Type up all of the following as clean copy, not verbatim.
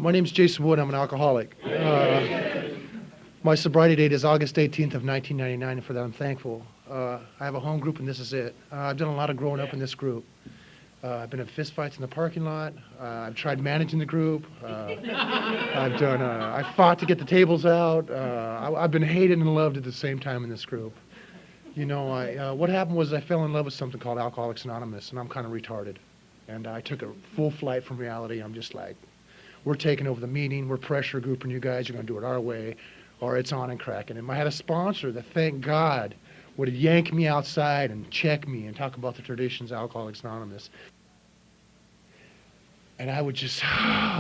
My name's Jason Wood. I'm an alcoholic. My sobriety date is August 18th of 1999, and for that I'm thankful. I have a home group, and this is it. I've done a lot of growing up in this group. I've been in fistfights in the parking lot. I've tried managing the group. I fought to get the tables out. I've been hated and loved at the same time in this group. You know, what happened was I fell in love with something called Alcoholics Anonymous, and I'm kind of retarded. And I took a full flight from reality. I'm just like, we're taking over the meeting. We're pressure grouping you guys. You're going to do it our way, or it's on and cracking. And I had a sponsor that, thank God, would yank me outside and check me and talk about the traditions of Alcoholics Anonymous. And I would just,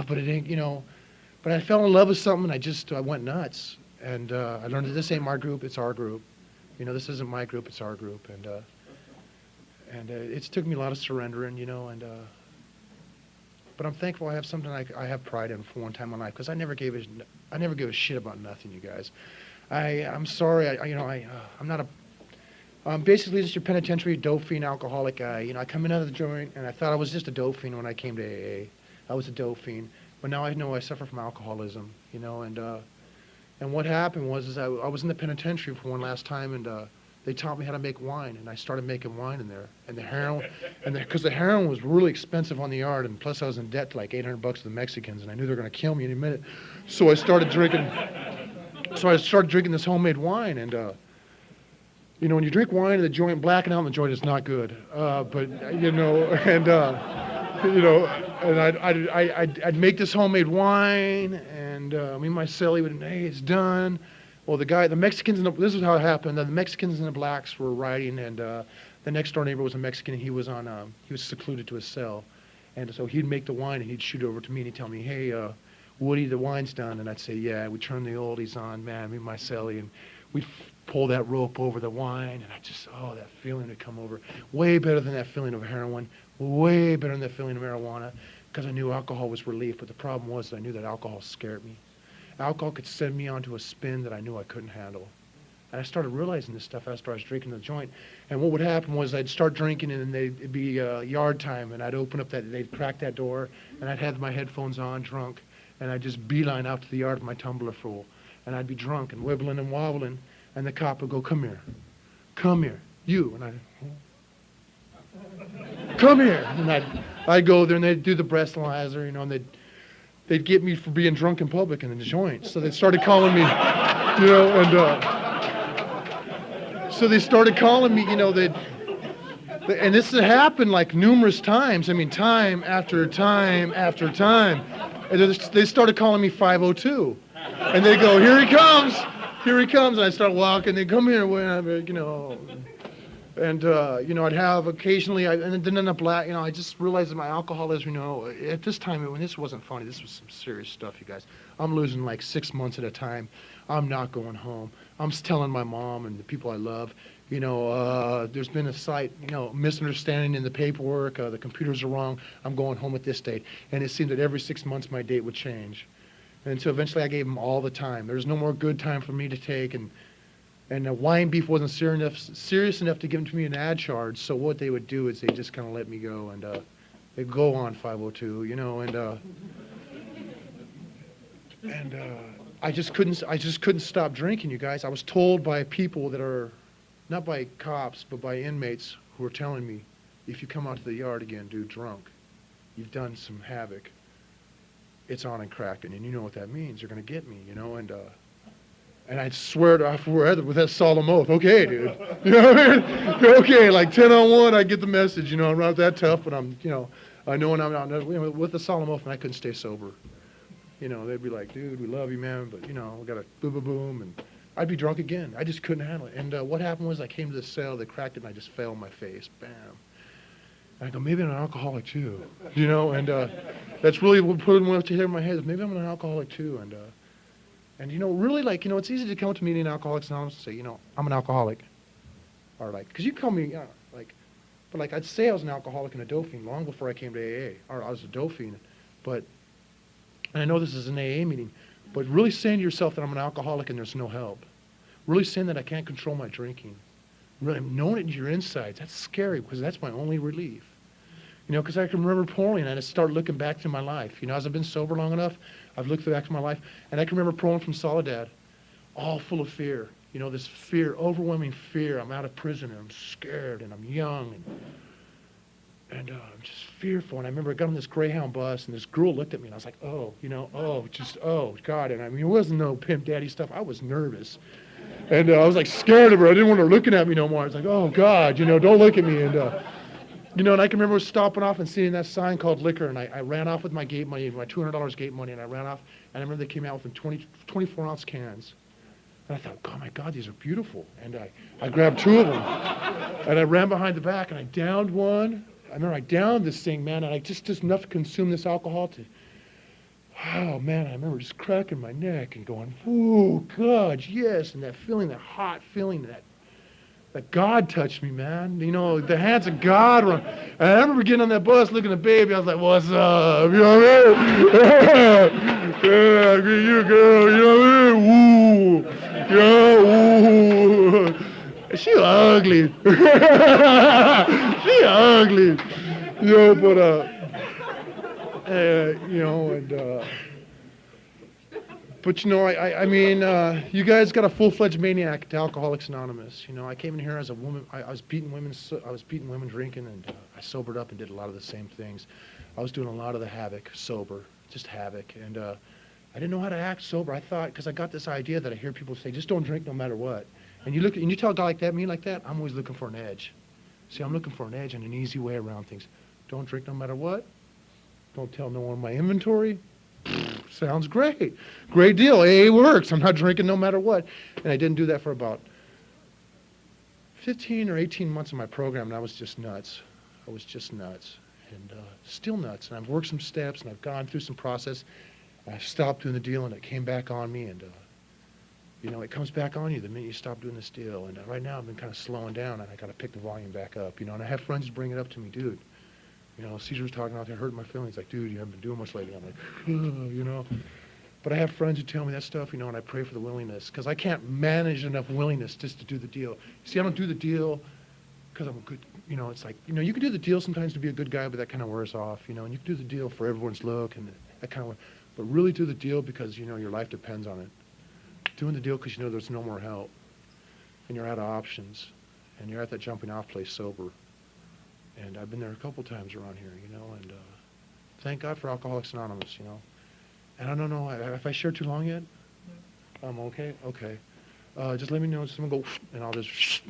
but it ain't, you know, but I fell in love with something, and I went nuts. And I learned that this ain't my group, it's our group. You know, this isn't my group, it's our group. And it's took me a lot of surrendering, you know, but I'm thankful I have something I have pride in for one time in my life, because I never gave a shit about nothing, you guys. I'm sorry, I'm not I'm basically just your penitentiary dope fiend alcoholic guy. You know, I come in out of the joint, and I thought I was just a dope fiend when I came to AA. I was a dope fiend, but now I know I suffer from alcoholism, you know, and what happened was I was in the penitentiary for one last time, and they taught me how to make wine, and I started making wine in there. And the heroin, because the heroin was really expensive on the yard, and plus I was in debt to like $800 to the Mexicans, and I knew they were going to kill me any minute. So I started drinking. This homemade wine, and you know, when you drink wine in the joint, blacking out in the joint is not good. But you know, and you know, and I'd make this homemade wine, and me and my cellie would, hey, it's done. Well, the Mexicans, this is how it happened. The Mexicans and the blacks were riding, and the next door neighbor was a Mexican, and he was secluded to his cell. And so he'd make the wine, and he'd shoot over to me, and he'd tell me, hey, Woody, the wine's done. And I'd say, yeah. We'd turn the oldies on, man, me and my cellie, and we'd pull that rope over the wine, and that feeling would come over. Way better than that feeling of heroin, way better than that feeling of marijuana, because I knew alcohol was relief, but the problem was that I knew that alcohol scared me. Alcohol could send me onto a spin that I knew I couldn't handle. And I started realizing this stuff after I was drinking the joint. And what would happen was I'd start drinking, and it'd be yard time, and I'd open up they'd crack that door, and I'd have my headphones on, drunk, and I'd just beeline out to the yard with my tumbler full. And I'd be drunk and wibbling and wobbling, and the cop would go, come here, you. And I'd, come here. And I'd go there, and they'd do the breathalyzer, you know, and they'd get me for being drunk in public in the joint. So they started calling me, you know, and so they started calling me, you know, and this had happened like numerous times. I mean, time after time after time. And they started calling me 502. And they go, here he comes. And I start walking. They come here, you know. And, you know, I'd have occasionally, and then in the black, you know, I just realized that my alcoholism, you know, at this time, when this wasn't funny, this was some serious stuff, you guys. I'm losing like 6 months at a time. I'm not going home. I'm telling my mom and the people I love, you know, there's been a slight, you know, misunderstanding in the paperwork. The computers are wrong. I'm going home at this date. And it seemed that every 6 months my date would change. And so eventually I gave them all the time. There's no more good time for me to take, and the wine beef wasn't serious enough to give them to me an ad charge. So what they would do is they just kind of let me go, and they'd go on 502, you know, and I just couldn't stop drinking, you guys. I was told by people that are, not by cops, but by inmates who were telling me, if you come out to the yard again, dude, drunk, you've done some havoc. It's on and cracking, and you know what that means. You're going to get me, you know, and I'd swear with that solemn oath, okay, dude. You know what I mean? Okay, like 10 on 1, I get the message, you know, I'm not that tough, but I'm, you know, I know when I'm not, you know, with the solemn oath, and I couldn't stay sober. You know, they'd be like, dude, we love you, man, but, you know, we got to boom, boom, boom, and I'd be drunk again. I just couldn't handle it. And what happened was I came to the cell, they cracked it, and I just fell on my face, bam. And I go, maybe I'm an alcoholic too, you know, and that's really what put it in my head. Maybe I'm an alcoholic too, and you know, really, like, you know, it's easy to come to me in Alcoholics Anonymous and say, you know, I'm an alcoholic, or like, because you call me, like, but like I'd say I was an alcoholic and a dope fiend long before I came to AA, or I was a dope fiend, but, and I know this is an AA meeting, but really saying to yourself that I'm an alcoholic and there's no help, really saying that I can't control my drinking, really knowing it in your insides, that's scary, because that's my only relief. because I can remember pulling and I start looking back to my life. As I've been sober long enough, I've looked back to my life, and I can remember pulling from Soledad, all full of fear. This fear, overwhelming fear. I'm out of prison and I'm scared and I'm young and I'm just fearful. And I remember I got on this Greyhound bus and this girl looked at me and I was like, oh God. And I mean, it wasn't no pimp daddy stuff. I was nervous. And I was like scared of her. I didn't want her looking at me no more. I was like, oh God, don't look at me. And and I can remember stopping off and seeing that sign called liquor, and I ran off with my gate money, my $200 gate money, and I ran off, and I remember they came out with 24-ounce cans. And I thought, oh my God, these are beautiful. And I grabbed 2 of them, and I ran behind the back, and I downed one. I remember I downed this thing, man, and I just enough to consume this alcohol to, oh man, I remember just cracking my neck and going, oh God, yes, and that feeling, that hot feeling, that God touched me, man. The hands of God were. And I remember getting on that bus, looking at baby. I was like, "What's up? You know what I mean? Yeah, you girl. You know what I mean? Woo, yeah, woo. She ugly. She ugly. But I mean, you guys got a full-fledged maniac to Alcoholics Anonymous. I came in here as a woman. I was beating women drinking, and I sobered up and did a lot of the same things. I was doing a lot of the havoc sober, just havoc, and I didn't know how to act sober. I thought, because I got this idea that I hear people say, just don't drink no matter what. And you tell a guy like that, me like that, I'm always looking for an edge. See, I'm looking for an edge and an easy way around things. Don't drink no matter what. Don't tell no one my inventory. Sounds great. Great deal. AA works. I'm not drinking no matter what. And I didn't do that for about 15 or 18 months of my program, and I was just nuts. I was just nuts. And still nuts. And I've worked some steps, and I've gone through some process. And I've stopped doing the deal, and it came back on me. And, it comes back on you the minute you stop doing this deal. And right now I've been kind of slowing down, and I got to pick the volume back up. And I have friends who bring it up to me, dude. Caesar was talking out there, hurting my feelings, like, dude, you haven't been doing much lately. I'm like, But I have friends who tell me that stuff, and I pray for the willingness, because I can't manage enough willingness just to do the deal. See, I don't do the deal because I'm a good, it's like, you can do the deal sometimes to be a good guy, but that kind of wears off, and you can do the deal for everyone's look, and that kind of, but really do the deal because, your life depends on it. Doing the deal because there's no more help, and you're out of options, and you're at that jumping off place sober. And I've been there a couple times around here, and thank God for Alcoholics Anonymous, And I don't know, if I shared too long yet? I'm okay? Okay. Just let me know, someone go, and I'll just,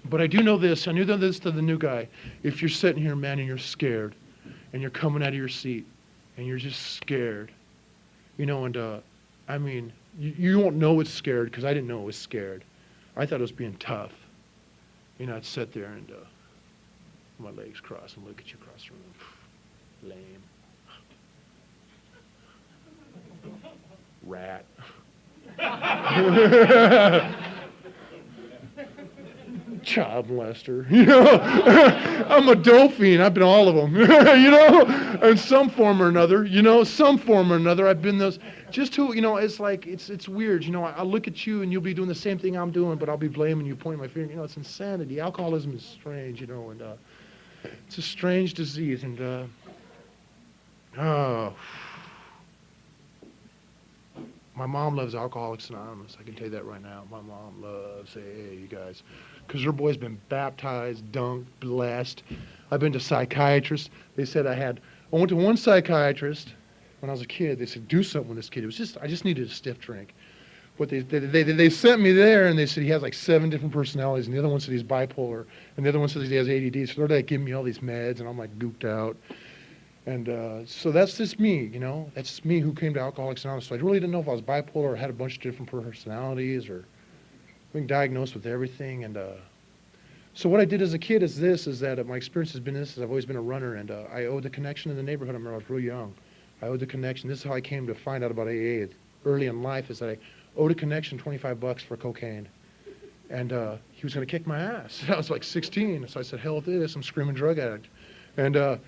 but I do know this, I knew this to the new guy. If you're sitting here, man, and you're scared, and you're coming out of your seat, and you're just scared, I mean, you won't know it's scared, because I didn't know it was scared. I thought it was being tough. I'd sit there and my legs crossed and look at you across the room. Lame. Rat. Child molester. I'm a dope fiend. I've been all of them. In some form or another. Some form or another. I've been those. Just who, it's like, it's weird. I'll look at you and you'll be doing the same thing I'm doing, but I'll be blaming you, pointing my finger. It's insanity. Alcoholism is strange, and it's a strange disease. And, my mom loves Alcoholics Anonymous. I can tell you that right now. My mom loves AA, you guys. Because her boy's been baptized, dunked, blessed. I've been to psychiatrists. They said I went to one psychiatrist when I was a kid. They said, do something with this kid. I just needed a stiff drink. But they sent me there, and they said he has like 7 different personalities, and the other one said he's bipolar, and the other one said he has ADD. So they're like giving me all these meds, and I'm like gooped out. And so that's just me, That's just me who came to Alcoholics Anonymous. So I really didn't know if I was bipolar or had a bunch of different personalities or being diagnosed with everything. And so what I did as a kid is that my experience has been this, is I've always been a runner, and I owed the connection in the neighborhood. I remember I was real young. I owed the connection. This is how I came to find out about AA early in life, is that I owed a connection $25 for cocaine. And he was going to kick my ass. I was like 16, so I said, hell with this, I'm screaming drug addict. And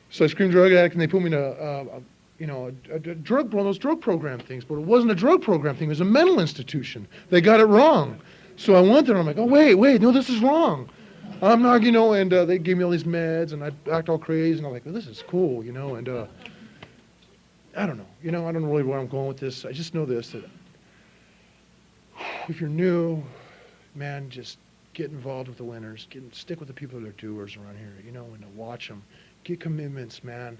so I screamed drug addict, and they put me in a drug, one of those drug program things, but it wasn't a drug program thing, it was a mental institution. They got it wrong. So I went there, and I'm like, oh, wait, no, this is wrong. I'm not, and they gave me all these meds, and I'd act all crazy, and I'm like, well, this is cool, and I don't know, I don't know really where I'm going with this. I just know this, that if you're new, man, just get involved with the winners, stick with the people that are doers around here, and to watch them. Get commitments, man.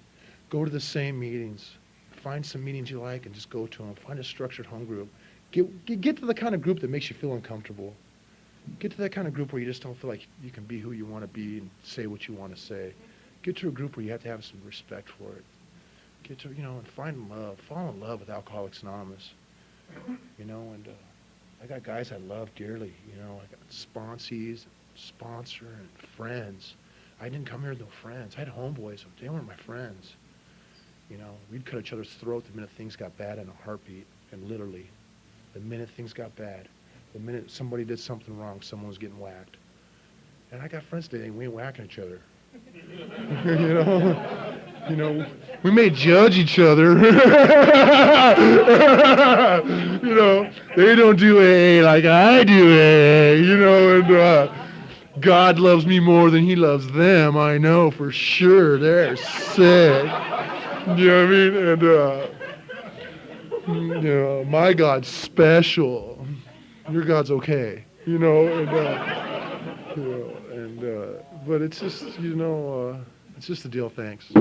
Go to the same meetings. Find some meetings you like and just go to them. Find a structured home group. Get to the kind of group that makes you feel uncomfortable. Get to that kind of group where you just don't feel like you can be who you want to be and say what you want to say. Get to a group where you have to have some respect for it. Get to, and find love. Fall in love with Alcoholics Anonymous. And I got guys I love dearly. I got sponsees, sponsor, and friends. I didn't come here with no friends. I had homeboys, but they weren't my friends. We'd cut each other's throat the minute things got bad in a heartbeat, and literally, the minute things got bad, the minute somebody did something wrong, someone was getting whacked. And I got friends today, and we ain't whacking each other. We may judge each other. They don't do AA like I do AA, and God loves me more than he loves them. I know for sure. They're sick. You know what I mean? And, my God's special. Your God's okay. But it's just, it's just the deal. Thanks.